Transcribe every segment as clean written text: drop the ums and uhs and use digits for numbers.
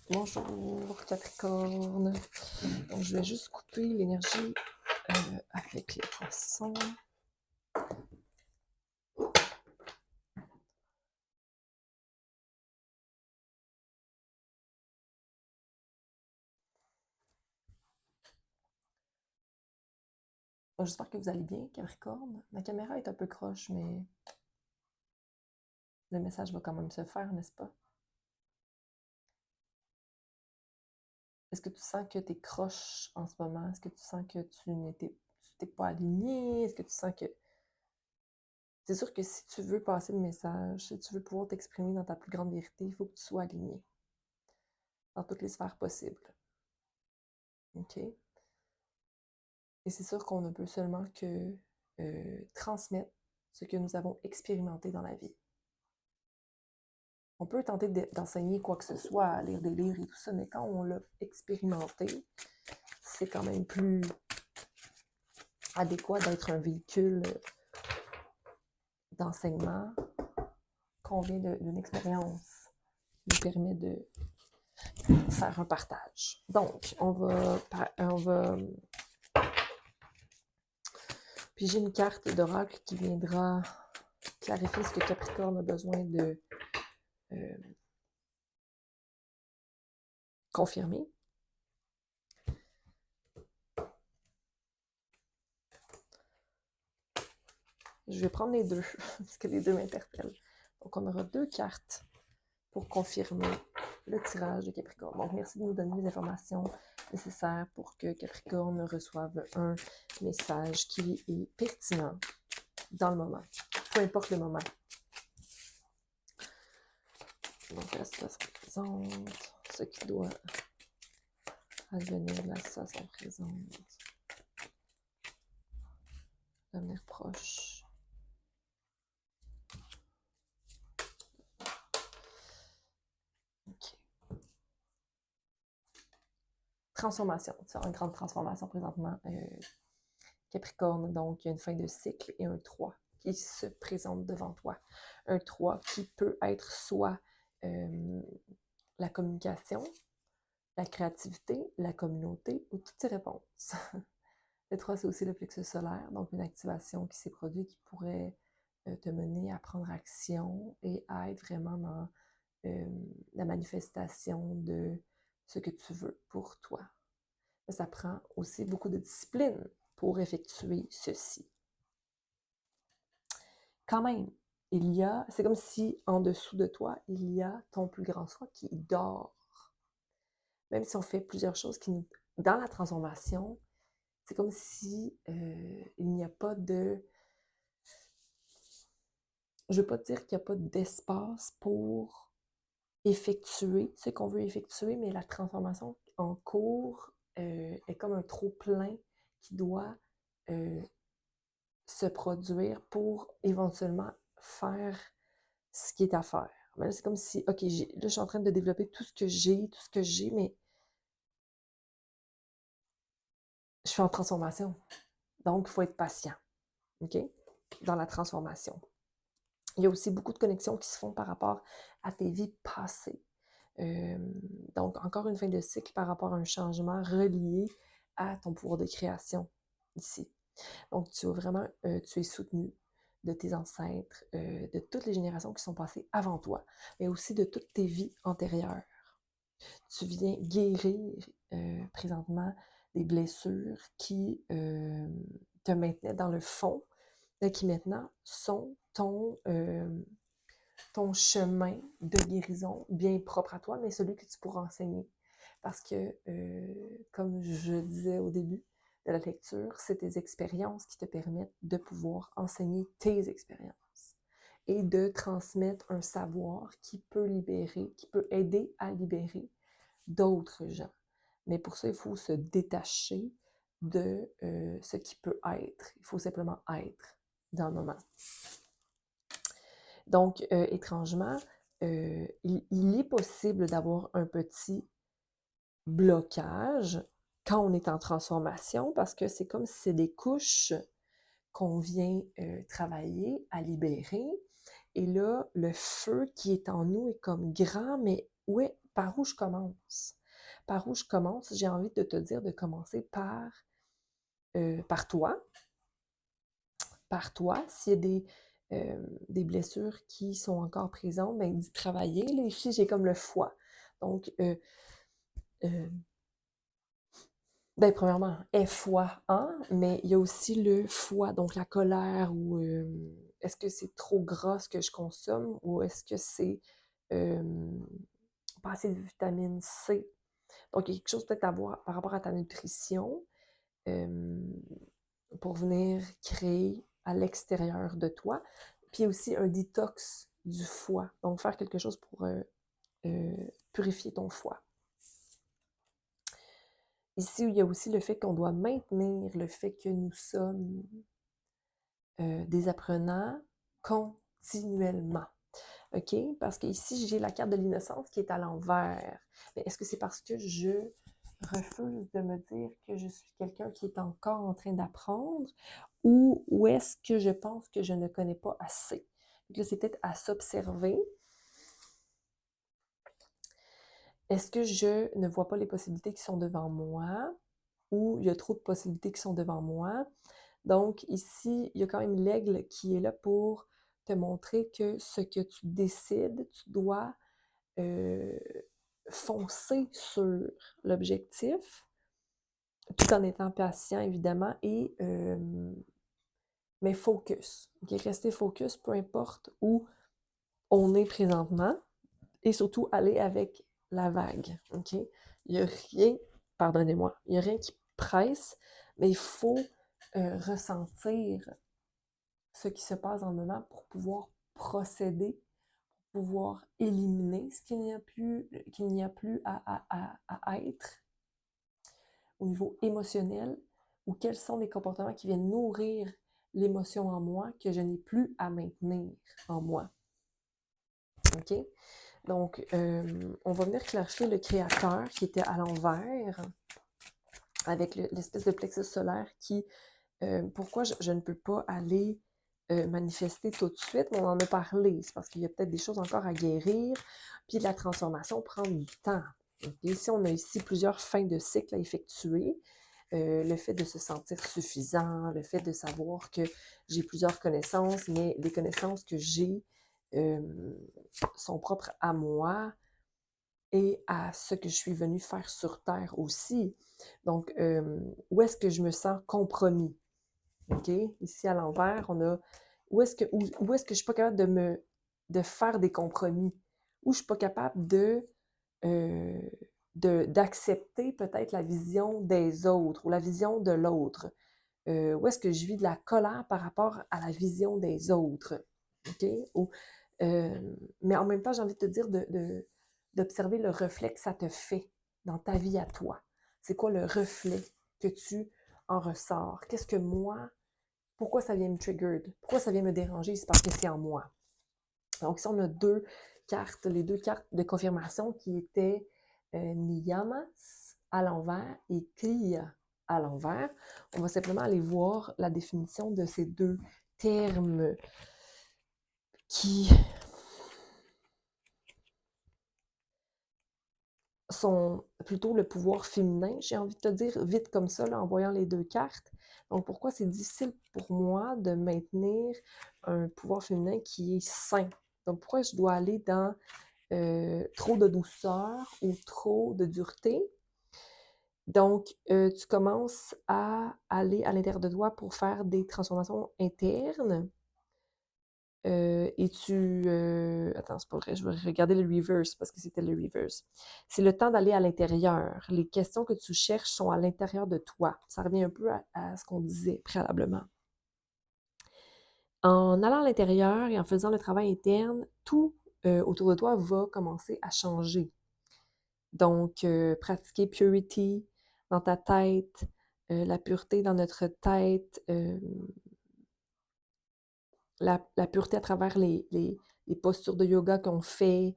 Bonjour Capricorne. Donc, je vais juste couper l'énergie avec les poissons. Donc, j'espère que vous allez bien, Capricorne. Ma caméra est un peu croche, mais le message va quand même se faire, n'est-ce pas? Est-ce que tu sens que tu es croche en ce moment? Est-ce que tu sens que tu t'es pas aligné? Est-ce que tu sens que... C'est sûr que si tu veux passer le message, si tu veux pouvoir t'exprimer dans ta plus grande vérité, il faut que tu sois aligné dans toutes les sphères possibles. OK? Et c'est sûr qu'on ne peut seulement que transmettre ce que nous avons expérimenté dans la vie. On peut tenter d'enseigner quoi que ce soit, lire des livres et tout ça, mais quand on l'a expérimenté, c'est quand même plus adéquat d'être un véhicule d'enseignement qu'on vient d'une expérience qui nous permet de faire un partage. Donc, on va piger une carte d'oracle qui viendra clarifier ce que Capricorne a besoin de confirmer. Je vais prendre les deux, parce que les deux m'interpellent. Donc, on aura deux cartes pour confirmer le tirage de Capricorne. Donc, merci de nous donner les informations nécessaires pour que Capricorne reçoive un message qui est pertinent dans le moment, peu importe le moment. Donc, la situation présente, ce qui doit advenir de la situation présente, l'avenir proche. OK. Transformation, c'est une grande transformation présentement. Capricorne, donc il y a une fin de cycle et un 3 qui se présente devant toi. Un 3 qui peut être soit la communication, la créativité, la communauté ou toutes ces réponses. Le 3, c'est aussi le plexus solaire, donc une activation qui s'est produite qui pourrait te mener à prendre action et à être vraiment dans la manifestation de ce que tu veux pour toi. Ça prend aussi beaucoup de discipline pour effectuer ceci. Quand même, c'est comme si en dessous de toi, il y a ton plus grand soi qui dort. Même si on fait plusieurs choses dans la transformation, c'est comme si il n'y a pas de... Je ne veux pas dire qu'il n'y a pas d'espace pour effectuer ce qu'on veut effectuer, mais la transformation en cours est comme un trop-plein qui doit se produire pour éventuellement faire ce qui est à faire. Mais là, c'est comme si, OK, là, je suis en train de développer tout ce que j'ai, mais je suis en transformation. Donc, il faut être patient, OK, dans la transformation. Il y a aussi beaucoup de connexions qui se font par rapport à tes vies passées. Donc, encore une fin de cycle par rapport à un changement relié à ton pouvoir de création ici. Donc, tu es soutenu de tes ancêtres, de toutes les générations qui sont passées avant toi, mais aussi de toutes tes vies antérieures. Tu viens guérir présentement des blessures qui te maintenaient dans le fond, et qui maintenant sont ton chemin de guérison bien propre à toi, mais celui que tu pourras enseigner. Parce que, comme je disais au début de la lecture, c'est tes expériences qui te permettent de pouvoir enseigner tes expériences et de transmettre un savoir qui peut libérer, qui peut aider à libérer d'autres gens. Mais pour ça, il faut se détacher de ce qui peut être. Il faut simplement être dans le moment. Donc, étrangement, il est possible d'avoir un petit blocage quand on est en transformation parce que c'est comme si c'est des couches qu'on vient travailler à libérer Et là, le feu qui est en nous est comme grand, mais par où je commence? Par où je commence? J'ai envie de te dire de commencer par toi. Par toi. S'il y a des blessures qui sont encore présentes, ben d'y travailler. Là, ici, j'ai comme le foie. Donc, euh, ben, premièrement, foie, hein, mais il y a aussi le foie, donc la colère ou est-ce que c'est trop gras ce que je consomme ou est-ce que c'est euh, pas assez de vitamine C? Donc, il y a quelque chose peut-être à voir par rapport à ta nutrition euh, pour venir créer à l'extérieur de toi. Puis aussi un détox du foie, donc faire quelque chose pour purifier ton foie. Ici, il y a aussi le fait qu'on doit maintenir le fait que nous sommes des apprenants continuellement. OK? Parce qu'ici, j'ai la carte de l'innocence qui est à l'envers. Mais est-ce que c'est parce que je refuse de me dire que je suis quelqu'un qui est encore en train d'apprendre ou est-ce que je pense que je ne connais pas assez? Donc là, c'est peut-être à s'observer. Est-ce que je ne vois pas les possibilités qui sont devant moi ou il y a trop de possibilités qui sont devant moi? Donc ici, il y a quand même l'aigle qui est là pour te montrer que ce que tu décides, tu dois euh, foncer sur l'objectif, tout en étant patient, évidemment, mais focus. Okay? Rester focus, peu importe où on est présentement, et surtout aller avec la vague. Okay? Il n'y a rien, pardonnez-moi, il n'y a rien qui presse, mais il faut ressentir ce qui se passe dans le moment pour pouvoir procéder, pouvoir éliminer ce qu'il n'y a plus à être au niveau émotionnel ou quels sont les comportements qui viennent nourrir l'émotion en moi que je n'ai plus à maintenir en moi. OK? Donc, on va venir clarifier le créateur qui était à l'envers avec l'espèce de plexus solaire qui, pourquoi je ne peux pas aller manifester tout de suite, mais on en a parlé, c'est parce qu'il y a peut-être des choses encore à guérir, puis la transformation prend du temps. Et ici, on a ici plusieurs fins de cycle à effectuer. Le fait de se sentir suffisant, le fait de savoir que j'ai plusieurs connaissances, mais les connaissances que j'ai sont propres à moi et à ce que je suis venue faire sur Terre aussi. Donc, où est-ce que je me sens compromis? OK? Ici, à l'envers, on a où est-ce que je suis pas capable de faire des compromis? Où je suis pas capable euh, d'accepter peut-être la vision des autres ou la vision de l'autre? Où est-ce que je vis de la colère par rapport à la vision des autres? OK? Mais en même temps, j'ai envie de te dire d'observer le reflet que ça te fait dans ta vie à toi. C'est quoi le reflet que tu en ressors? Qu'est-ce que moi, pourquoi ça vient me trigger? Pourquoi ça vient me déranger? C'est parce que c'est en moi. Donc, ici, on a les deux cartes de confirmation qui étaient Niyamas à l'envers et Kriya à l'envers. On va simplement aller voir la définition de ces deux termes qui sont plutôt le pouvoir féminin, j'ai envie de te dire, vite comme ça, là, en voyant les deux cartes. Donc, pourquoi c'est difficile pour moi de maintenir un pouvoir féminin qui est sain? Donc, pourquoi je dois aller dans trop de douceur ou trop de dureté? Donc, tu commences à aller à l'intérieur de toi pour faire des transformations internes. Et attends, c'est pas vrai, je vais regarder le reverse parce que c'était le reverse. C'est le temps d'aller à l'intérieur. Les questions que tu cherches sont à l'intérieur de toi. Ça revient un peu à ce qu'on disait préalablement. En allant à l'intérieur et en faisant le travail interne, tout autour de toi va commencer à changer. Donc, pratiquer purity dans ta tête, la pureté dans notre tête, la pureté à travers les postures de yoga qu'on fait,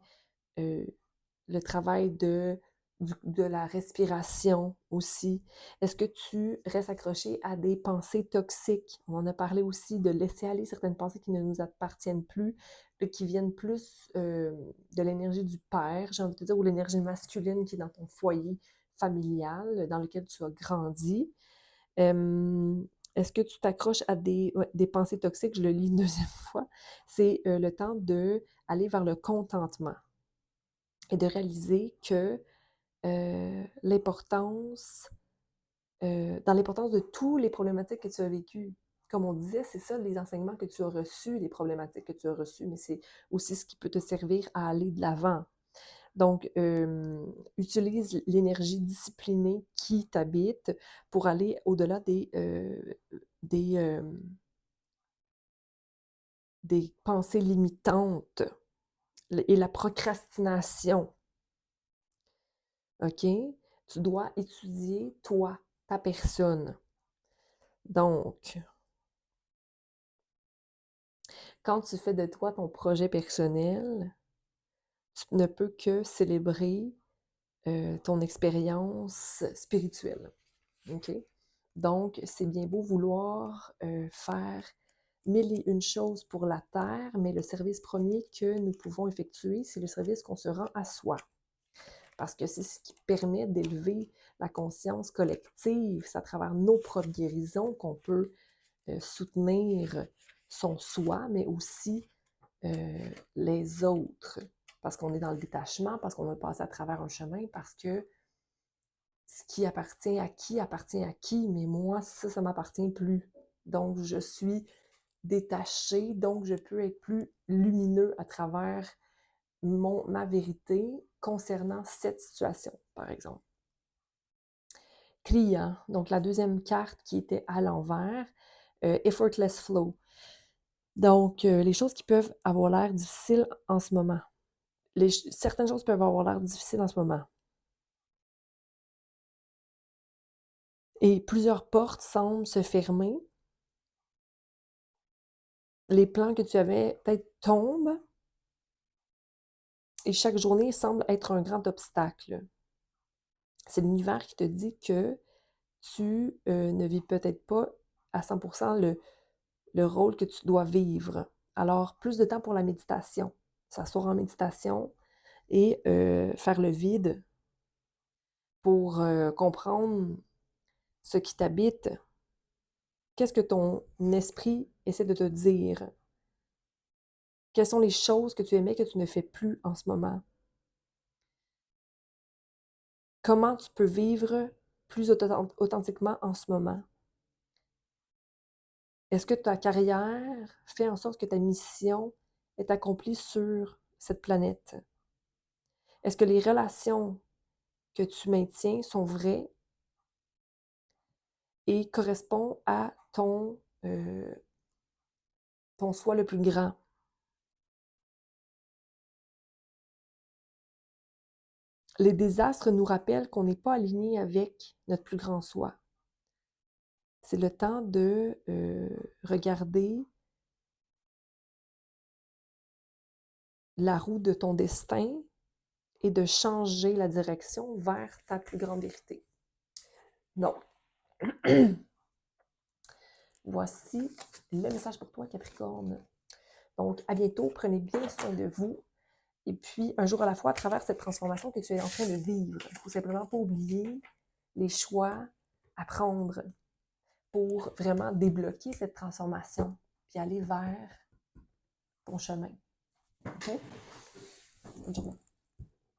le travail de de la respiration aussi? Est-ce que tu restes accroché à des pensées toxiques? On en a parlé aussi de laisser aller certaines pensées qui ne nous appartiennent plus, qui viennent plus de l'énergie du père, j'ai envie de te dire, ou l'énergie masculine qui est dans ton foyer familial, dans lequel tu as grandi. Est-ce que tu t'accroches à des pensées toxiques? Je le lis une deuxième fois. C'est le temps d'aller vers le contentement et de réaliser que l'importance, dans l'importance de toutes les problématiques que tu as vécues. Comme on disait, c'est ça les enseignements que tu as reçus, les problématiques que tu as reçues, mais c'est aussi ce qui peut te servir à aller de l'avant. Donc, utilise l'énergie disciplinée qui t'habite pour aller au-delà des, des pensées limitantes et la procrastination. OK? Tu dois étudier toi, ta personne. Donc, quand tu fais de toi ton projet personnel, tu ne peux que célébrer ton expérience spirituelle. OK? Donc, c'est bien beau vouloir faire mille et une choses pour la Terre, mais le service premier que nous pouvons effectuer, c'est le service qu'on se rend à soi. Parce que c'est ce qui permet d'élever la conscience collective. C'est à travers nos propres guérisons qu'on peut soutenir son soi, mais aussi les autres. Parce qu'on est dans le détachement, parce qu'on a passé à travers un chemin, parce que ce qui appartient à qui, mais moi, ça m'appartient plus. Donc, je suis détachée, donc je peux être plus lumineux à travers ma vérité concernant cette situation, par exemple. Client, donc la deuxième carte qui était à l'envers, effortless flow. Donc, les choses qui peuvent avoir l'air difficiles en ce moment. Certaines choses peuvent avoir l'air difficiles en ce moment. Et plusieurs portes semblent se fermer. Les plans que tu avais peut-être tombent. Et chaque journée semble être un grand obstacle. C'est l'univers qui te dit que tu ne vis peut-être pas à 100% le rôle que tu dois vivre. Alors, plus de temps pour la méditation. S'asseoir en méditation et faire le vide pour comprendre ce qui t'habite. Qu'est-ce que ton esprit essaie de te dire? Quelles sont les choses que tu aimais que tu ne fais plus en ce moment? Comment tu peux vivre plus authentiquement en ce moment? Est-ce que ta carrière fait en sorte que ta mission est accomplie sur cette planète? Est-ce que les relations que tu maintiens sont vraies et correspondent à ton soi le plus grand? Les désastres nous rappellent qu'on n'est pas aligné avec notre plus grand soi. C'est le temps de regarder la roue de ton destin et de changer la direction vers ta plus grande vérité. Donc, voici le message pour toi, Capricorne. Donc, à bientôt, prenez bien soin de vous. Et puis, un jour à la fois, à travers cette transformation que tu es en train de vivre, il ne faut simplement pas oublier les choix à prendre pour vraiment débloquer cette transformation, puis aller vers ton chemin. OK? Bonne journée.